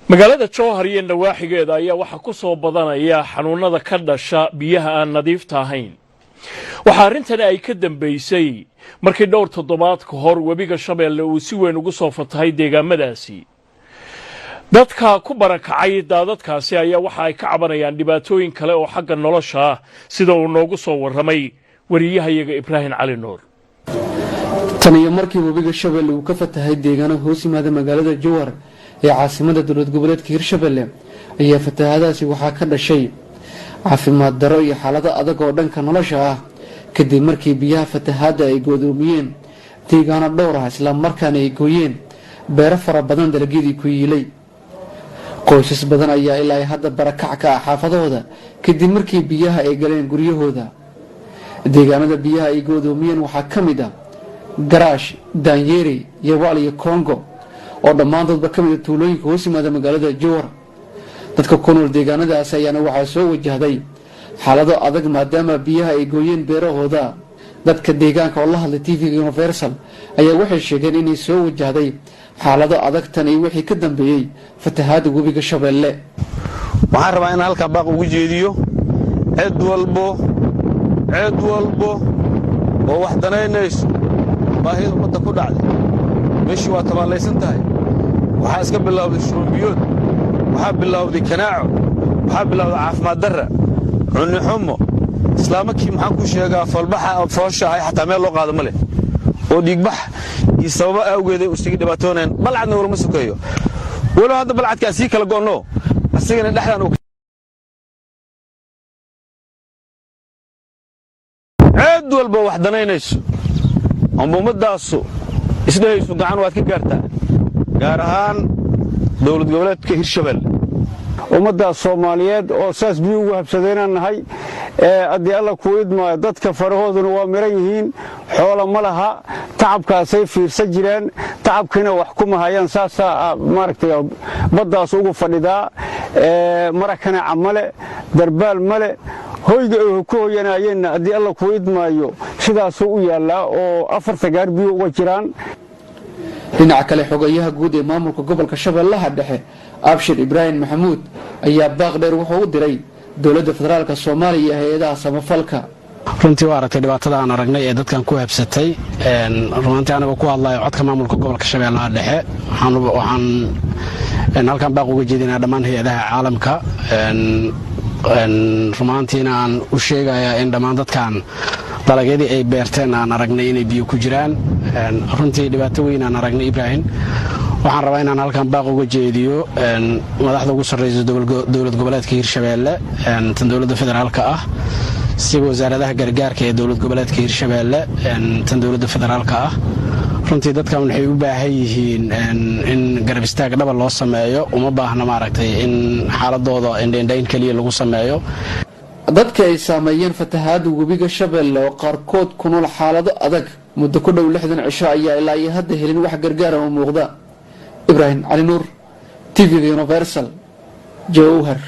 magaalada Jowhar iyo nawaaxigeeda ayaa waxa ku soo badanaya xanuunada ka dhasha biyaha aan nadiifta ahayn. waxa arrintan ay ka dambeysay markii dhowr toddobaad ka hor webiga Shabeelle uu si weyn ugu soo fatahay deegaamadaasi. dadka ku barakacay daadadkaasi ayaa waxa ay ka cabanayaan dhibaatooyin kale oo xagga nolosha ah sida uu noogu soo warramay wariyahayaga Ibrahim Cali Nuur. taniyo markii webiga Shabeelle uu ka fatahay deegaanada hoos yimaada magaalada Jowhar ee caasimada dowlad goboleedka Hirshabeelle ayaa fatahaadaasi waxa ka dhashay caafimaad daro iyo xaalado adag oo dhanka nolosha ah kadib markii biyaha fatahaada ay go'doomiyeen deegaano dhowr ah isla markaana ay gooyeen beero fara badan dalagyadii ku yiilay. qoysas badan ayaa ilaa hadda barakac ka ah xaafadooda kadib markii biyaha ay galeen guryahooda. deegaanada biyaha ay go'doomiyeen waxaa ka mid ah Garaash, Daanyeri, Yawaal iyo Kongo oo dhammaantoodba ka mid ah tuulooyinka hoos yimaada magaalada Jowhar. dadka ku nool deegaanadaas ayaana waxaa soo wajahday xaalado adag maadaama biyaha ay gooyeen beerahooda. dadka deegaanka oo la hadlay TV Universal ayaa waxay sheegeen inay soo wajahday xaalado adag tan iyo wixii ka dambeeyay fatahaada webiga Shabeelle. waxaan rabaa in halka baaq ugu jeediyo cid walbo oo wax danaynayso baahida ummadda ku dhacday meeshii waa tabaalaysan tahay. waxaa iska bilowday shuruubiyood, waxaa bilowday kanaaco, waxaa bilowday caafimaad darra, cunni xumo. islaamakii maxaan ku sheegaa falbaxa foosha ay xataa meel loo qaado ma leh oo dhiigbax iyo sababo awgeeday isaga dhibaatooneen. balcadna walma sukayo walo hadda balcadka sii kala go'no asigana dhexdan uu cid walba wax danaynayso ummadaasu isdhaysu gacan waad ka gaartaa gaar ahaan dowlad goboleedka Hirshabeelle. ummadda Soomaaliyeed oo saas biyo ugu habsadeenan nahay adii alla ku idmaayo dadka farahooduna waa miran yihiin xoolo ma laha tacabkaasay fiirsan jireen tacabkina wax kuma hayaan saasa maaragtay baddaas ugu fadhidaa marakana camale darbaal male hoyga ay ku hoyanayeen adii alla ku idmaayo sidaas u yaala oo 4 gaar biyo uga jiraan. dhinaca kale xogayaha guud ee maamulka gobolka Shabeellaha Dhexe Abshir Ibrahim Maxamuud ayaa baaq dheer wuxuu u diray dowladda federaalka Soomaaliya iyo hay'adaha samafalka. runtii waa aragtay dhibaatada aan aragnay ee dadkan ku habsatay runtii anaga ku hadlayo codka maamulka gobolka Shabeellaha Dhexe waxaan halkan baaq uga jeedinaa dhammaan hay'adaha caalamka rumaantiina aan u sheegayaa in dhammaan dadkan dalagyadii ay beerteen aan aragnay inay biyo ku jiraan. runtii dhibaato weyn aan aragnay Ibrahim. waxaan rabaa inaan halkan baaq uga jeediyo madaxda ugu sarreysa dowlad goboleedka Hirshabeelle tan dowladda federaalka ah sida wasaaradaha gargaarka ee dowlad goboleedka Hirshabeelle tan dowladda federaalka ah. runtii dadkan waxay u baahan yihiin in garab istaag dhab loo sameeyo uma baahna maaragtay in xaaladooda indhayn kaliya lagu sameeyo. dadka ay saameeyeen fatahaada webiga Shabeelle oo qaarkood ku nool xaalado adag muddo ku dhow 60 cisho ayaa ilaa hadda helin wax gargaar ah oo muuqda. Ibrahim Cali Nuur, TV Universal, Jowhar.